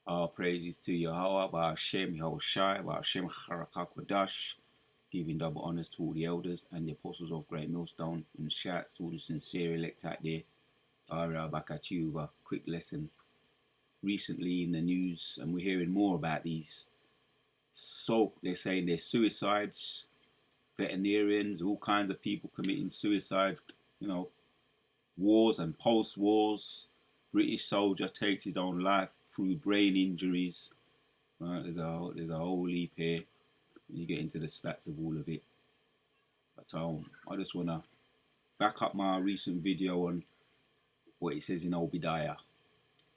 All praises to Yahweh, Ba'ashem, Yahushai, Ba'ashem, Charakakwadash, giving double honors to all the elders and the apostles of Great Millstone, and shouts to all the sincere elect out there. Back at you with a quick lesson. Recently in the news, and we're hearing more about these. So they're saying there's suicides, veterinarians, all kinds of people committing suicides, wars and post-wars. British soldier takes his own life through brain injuries. Right, there's a whole heap here. You get into the stats of all of it. But I just wanna back up my recent video on what it says in Obadiah.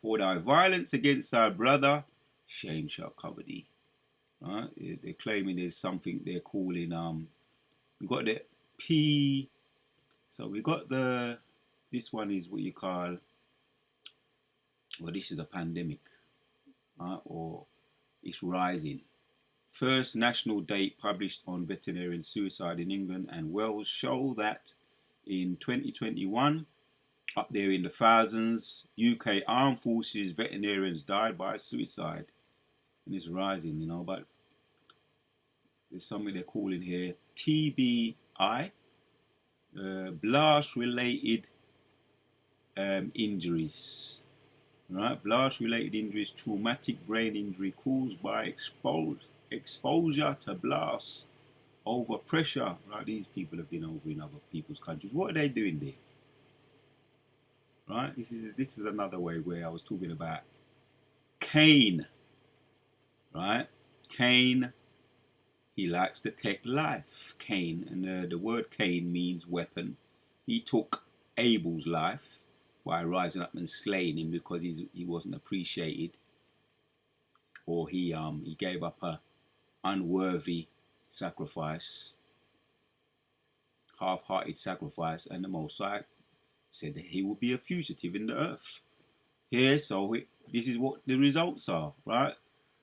For thy violence against thy brother, shame shall cover thee. Right? They're claiming there's something they're calling we got the P. So we got the. This one is what you call. Well, this is a pandemic, or it's rising. First national date published on veterinarian suicide in England and Wales show that in 2021, up there in the thousands, UK armed forces veterinarians died by suicide, and it's rising, But there's something they're calling here TBI, blast-related injuries. Right, blast-related injuries, traumatic brain injury caused by exposure to blast over pressure. Right, these people have been over in other people's countries. What are they doing there? Right, this is another way where I was talking about Cain. Right, Cain. He likes to take life. Cain, and the word Cain means weapon. He took Abel's life by rising up and slaying him because he wasn't appreciated, or he gave up a unworthy sacrifice, half-hearted sacrifice, and the Most High said that he would be a fugitive in the earth. Here, so this is what the results are, right?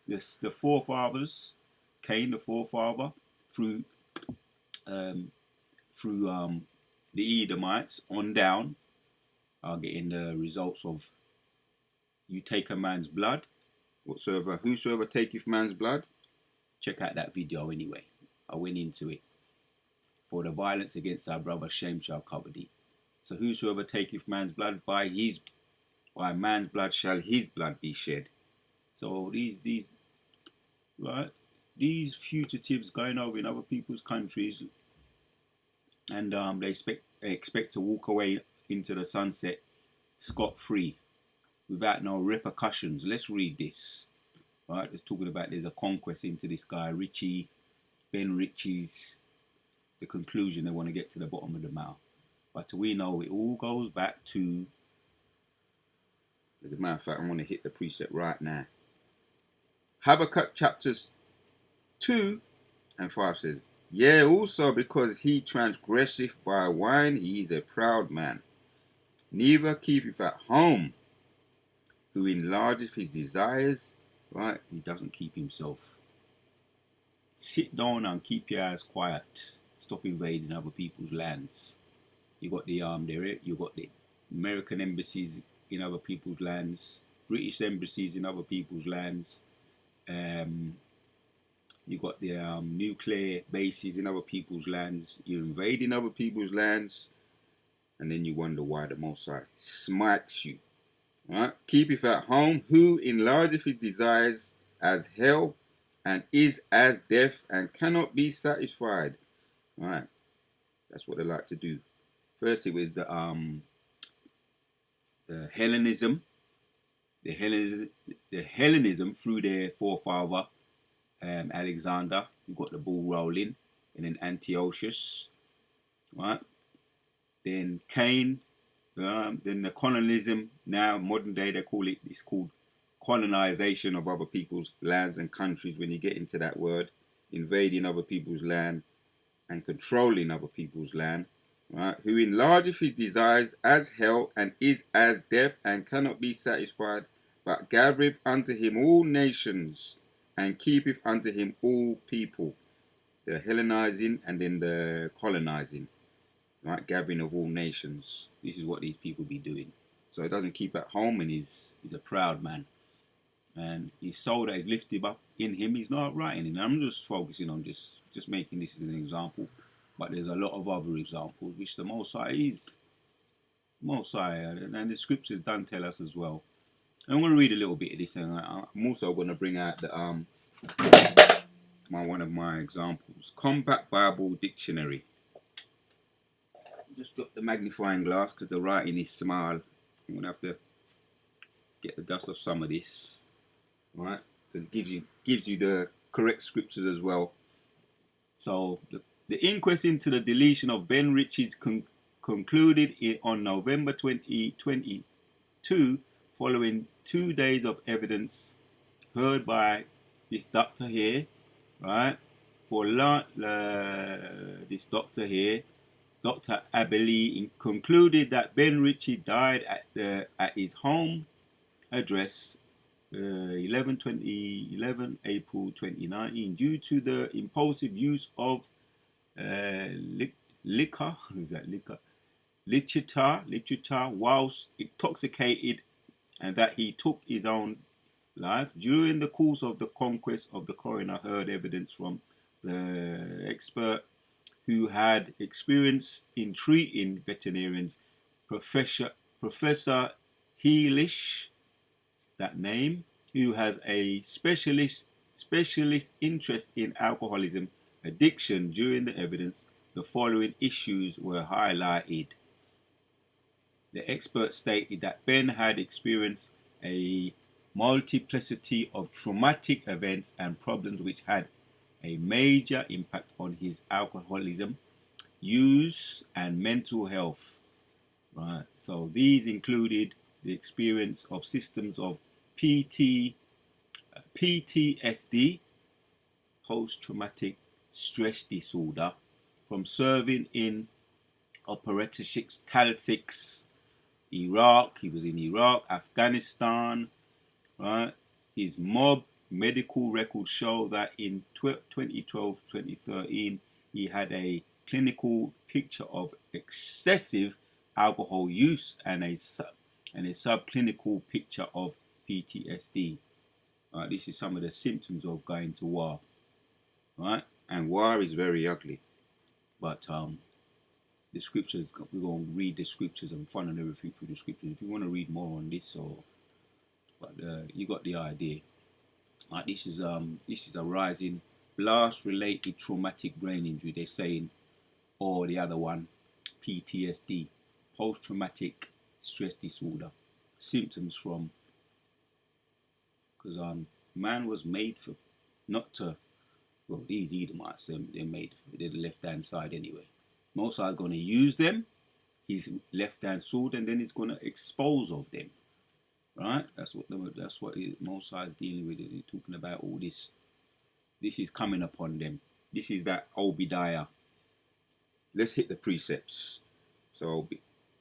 The forefathers, Cain, the forefather, through the Edomites on down, are getting the results of you take a man's blood, whosoever taketh man's blood. Check out that video anyway. I went into it. For the violence against our brother, shame shall cover thee. So whosoever taketh man's blood, by man's blood shall his blood be shed. So these fugitives going over in other people's countries, and they expect to walk away into the sunset scot-free without no repercussions. Let's read this. Right, it's talking about there's a conquest into this guy Ben Ritchie's. The conclusion, they want to get to the bottom of the matter. But we know it all goes back to, as a matter of fact, I want to hit the precept right now. Habakkuk chapters 2 and 5 says, yea, also because he transgresseth by wine, he is a proud man, neither keepeth at home, who enlargeth his desires. Right, he doesn't keep himself. Sit down and keep your eyes quiet. Stop invading other people's lands. You got the American embassies in other people's lands, British embassies in other people's lands. You got the nuclear bases in other people's lands. You're invading other people's lands, and then you wonder why the Most High smites you. Right? Keepeth at home, who enlargeth his desires as hell, and is as death, and cannot be satisfied. Right? That's what they like to do. First, it was the Hellenism. The Hellenism through their forefather Alexander. You got the ball rolling, and then Antiochus. Right? Then Cain. Then the colonialism. Now modern day they call it's called colonization of other people's lands and countries. When you get into that word, invading other people's land and controlling other people's land. Right? Who enlargeth his desires as hell, and is as death, and cannot be satisfied, but gathereth unto him all nations, and keepeth unto him all people. The Hellenizing and then the colonizing. Right? Gathering of all nations. This is what these people be doing. So he doesn't keep at home, and he's a proud man. and his soul that is lifted up in him is not upright in him. I'm just focusing on just making this as an example, but there's a lot of other examples which the Most High is Most High, and the scriptures done tell us as well. And I'm going to read a little bit of this, and I'm also going to bring out the one of my examples, Compact Bible Dictionary. Just drop the magnifying glass because the writing is small. I'm going to have to get the dust off some of this, right? Because it gives you the correct scriptures as well. So the inquest into the deletion of Ben Ritchie's concluded on November 2022, following 2 days of evidence heard by this doctor here, right? For this doctor here, Dr. Abeli, concluded that Ben Ritchie died at his home address 11 April 2019 due to the impulsive use of liquor. Is that liquor? Literature whilst intoxicated, and that he took his own life. During the course of the conquest of the coroner heard evidence from the expert who had experience in treating veterinarians, Professor Heelish, that name, who has a specialist interest in alcoholism addiction. During the evidence, the following issues were highlighted. The expert stated that Ben had experienced a multiplicity of traumatic events and problems which had a major impact on his alcoholism use and mental health. Right. So these included the experience of systems of PTSD, post-traumatic stress disorder, from serving in operations tactics, Iraq. He was in Iraq, Afghanistan, right? His mob medical records show that in 2012-2013, he had a clinical picture of excessive alcohol use and a subclinical picture of PTSD. This is some of the symptoms of going to war, right? And war is very ugly, but the scriptures, we're going to read the scriptures and fun and everything through the scriptures. If you want to read more on this, but you got the idea. Right, this is a rising blast-related traumatic brain injury. They're saying, or the other one, PTSD, post-traumatic stress disorder. Symptoms from, because man was made for not to. Well, these Edomites, they're the left-hand side anyway. Mosai's going to use them, his left-hand sword, and then he's going to expose of them. Right? That's what Mosai is dealing with. He's talking about all this. This is coming upon them. This is that Obadiah. Let's hit the precepts. So,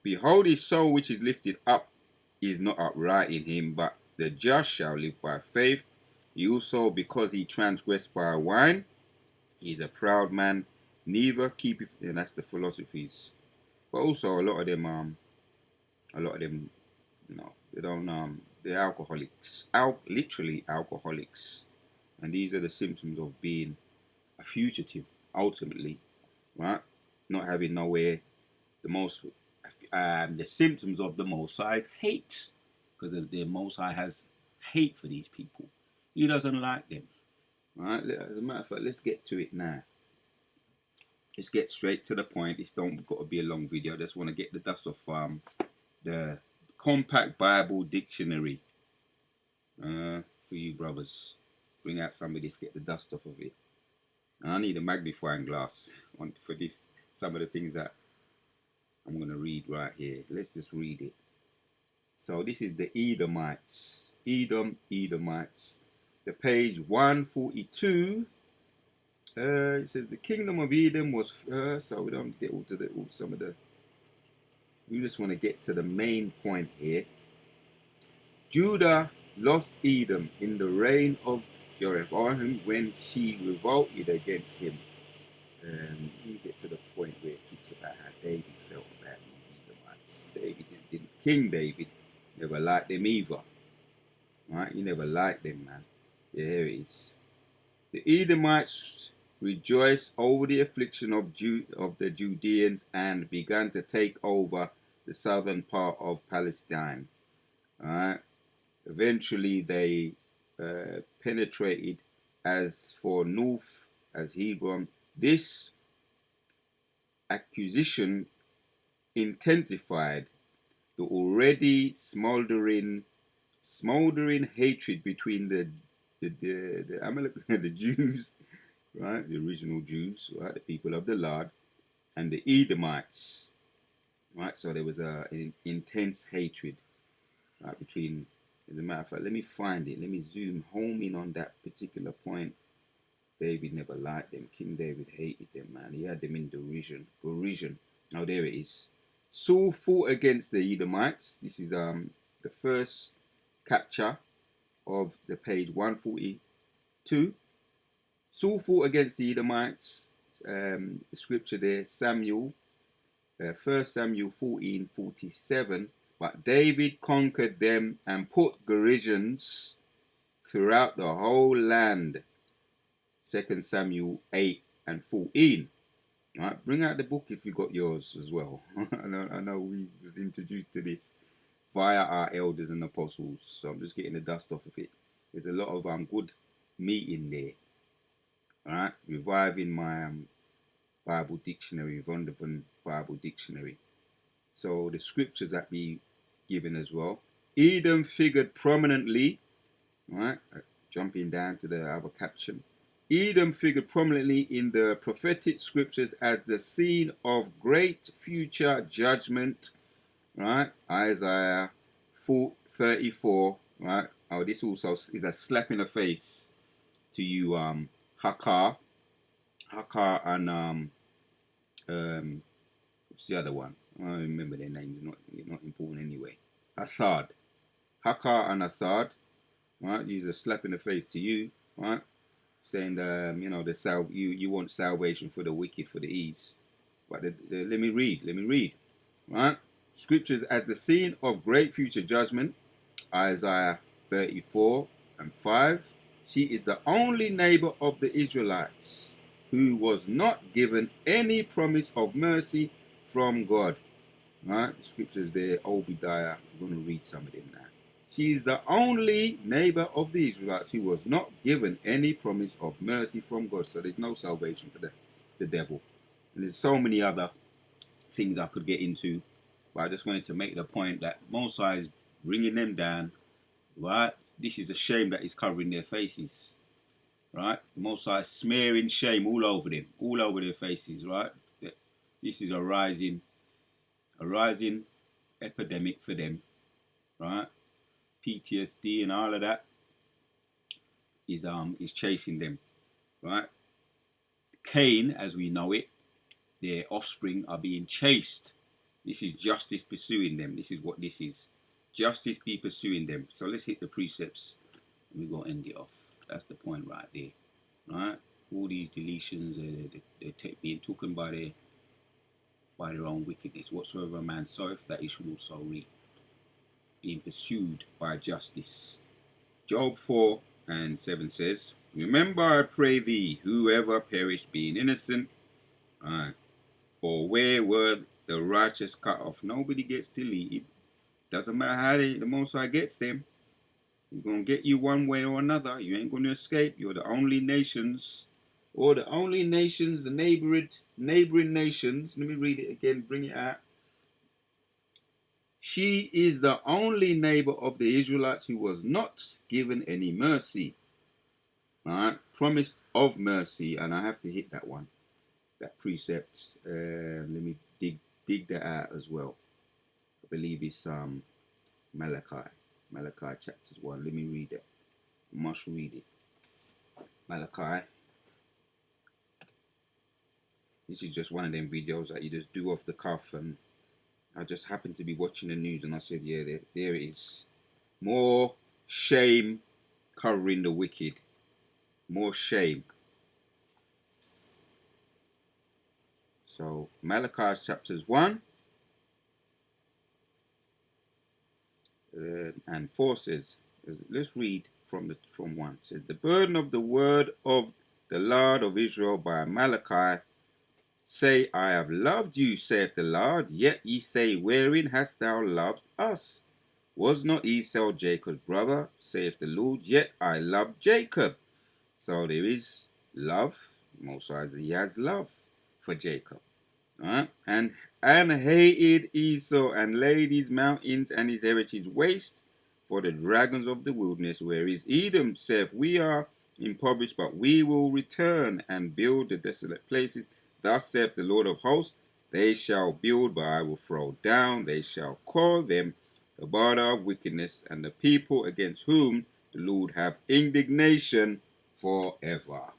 behold, his soul which is lifted up is not upright in him, but the just shall live by faith. He also, because he transgressed by wine, he is a proud man, neither keepeth. And that's the philosophies. But also a lot of them, you know, they don't. They're alcoholics. Literally alcoholics, and these are the symptoms of being a fugitive. Ultimately, right? Not having nowhere. The symptoms of the Most High's hate, because the Most High has hate for these people. He doesn't like them. Right? As a matter of fact, let's get to it now. Let's get straight to the point. It's don't got to be a long video. I just want to get the dust off the Compact Bible Dictionary for you brothers. Bring out some of this, get the dust off of it. And I need a magnifying glass for this. Some of the things that I'm going to read right here. Let's just read it. So this is the Edomites. Edomites. The page 142. It says the kingdom of Edom was first. So we don't get all to some of the. We just want to get to the main point here. Judah lost Edom in the reign of Jeroboam when she revolted against him. We get to the point where it talks about how David felt about these Edomites. King David never liked them either. Right? He never liked them, man. Yeah, here it is. The Edomites rejoiced over the affliction of the Judeans and began to take over the southern part of Palestine. Right? Eventually, they penetrated as far north as Hebron. This acquisition intensified the already smoldering hatred between the Jews, right, the original Jews, right, the people of the Lord, and the Edomites, right. So there was an intense hatred, right, between. As a matter of fact, let me find it. Let me zoom home in on that particular point. David never liked them. King David hated them, man. He had them in derision. Derision. Oh, there it is. Saul fought against the Edomites. This is the first capture of the page 142. Saul fought against the Edomites. The scripture there, Samuel, 1 Samuel 14:47. But David conquered them and put garrisons throughout the whole land. 2 Samuel 8:14. All right, bring out the book if you got yours as well. I know we was introduced to this via our elders and apostles, so I'm just getting the dust off of it. There's a lot of good meat in there. All right, reviving my Bible dictionary, Vondervan Bible dictionary. So the scriptures that be given as well. Edom figured prominently. All right, jumping down to the other caption. Edom figured prominently in the prophetic scriptures as the scene of great future judgment. Right, Isaiah 34. Right. Oh, this also is a slap in the face to you, Hakar and what's the other one? I don't remember their names. Not important anyway. Assad, Hakar and Assad. Right, these are slap in the face to you. Right, saying you want salvation for the wicked for the ease. But let me read. Right, scriptures as the scene of great future judgment. Isaiah 34:5. She is the only neighbor of the Israelites who was not given any promise of mercy from God. Right? The scriptures there, Obadiah. I'm going to read some of them now. She is the only neighbor of the Israelites who was not given any promise of mercy from God. So there's no salvation for the devil. And there's so many other things I could get into, but I just wanted to make the point that Mosai is bringing them down. Right? This is a shame that he's covering their faces. Right? Mosai is smearing shame all over them, all over their faces. Right? This is a rising epidemic for them. Right? PTSD and all of that is chasing them. Right? Cain, as we know it, their offspring are being chased. This is justice pursuing them. This is what this is. Justice be pursuing them. So let's hit the precepts and we're going to end it off. That's the point right there. Right? All these deletions, they're being taken by their own wickedness. Whatsoever a man soweth, that he should also reap. Being pursued by justice. Job 4:7 says, Remember, I pray thee, whoever perished being innocent, or where were the righteous cut off? Nobody gets deleted. Doesn't matter how the Most High gets them. He's going to get you one way or another. You ain't going to escape. You're the only nations, or the only nations, the neighboring nations. Let me read it again, bring it out. She is the only neighbor of the Israelites who was not given any mercy. All right, promised of mercy, and I have to hit that one, that precept. Let me dig that out as well. I believe it's Malachi chapters 1. Let me read it. I must read it. Malachi. This is just one of them videos that you just do off the cuff, and I just happened to be watching the news and I said, yeah, there it is. More shame covering the wicked. More shame. So Malachi chapters 1 and 4 says, Let's read from one. It says, the burden of the word of the Lord of Israel by Malachi. Say, I have loved you, saith the Lord. Yet ye say, wherein hast thou loved us? Was not Esau Jacob's brother, saith the Lord? Yet I loved Jacob. So there is love. Most High, he has love for Jacob. Right? And hated Esau, and laid his mountains and his heritage waste for the dragons of the wilderness, whereas Edom saith, we are impoverished, but we will return and build the desolate places. Thus saith the Lord of hosts, they shall build, but I will throw down. They shall call them the border of wickedness, and the people against whom the Lord have indignation forever.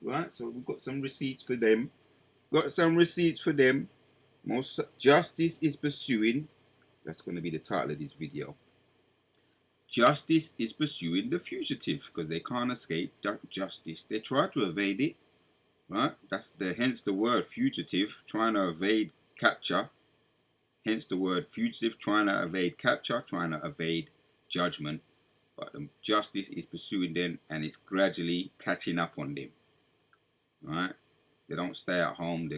Right, so we've got some receipts for them. Most justice is pursuing. That's going to be the title of this video. Justice is pursuing the fugitive because they can't escape justice. They try to evade it. Right? Hence the word fugitive, trying to evade capture. Hence the word fugitive, trying to evade capture, trying to evade judgment. But justice is pursuing them, and it's gradually catching up on them. Right? They don't stay at home.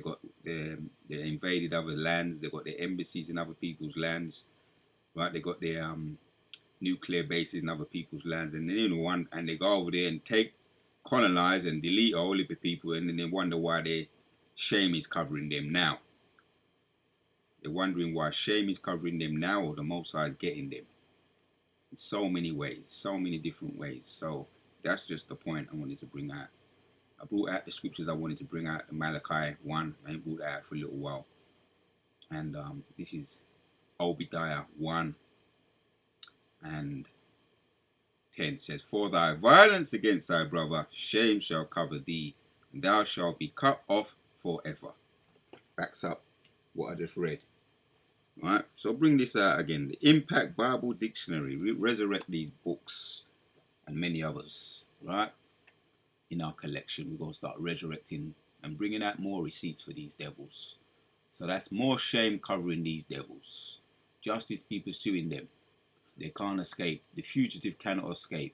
They invaded other lands. They got their embassies in other people's lands. Right? They got their nuclear bases in other people's lands, and they go over there and colonize and delete all of the people, and then they wonder why shame is covering them now. They're wondering why shame is covering them now, or the Most High is getting them. In so many ways, so many different ways. So that's just the point I wanted to bring out. I brought out the scriptures I wanted to bring out, the Malachi 1. I ain't brought that out for a little while. And this is Obadiah 1 and 10 says, for thy violence against thy brother, shame shall cover thee, and thou shalt be cut off forever. Backs up what I just read. Alright, so bring this out again. The Impact Bible Dictionary. We resurrect these books and many others, right? In our collection, we're going to start resurrecting and bringing out more receipts for these devils. So that's more shame covering these devils. Justice be pursuing them. They can't escape. The fugitive cannot escape.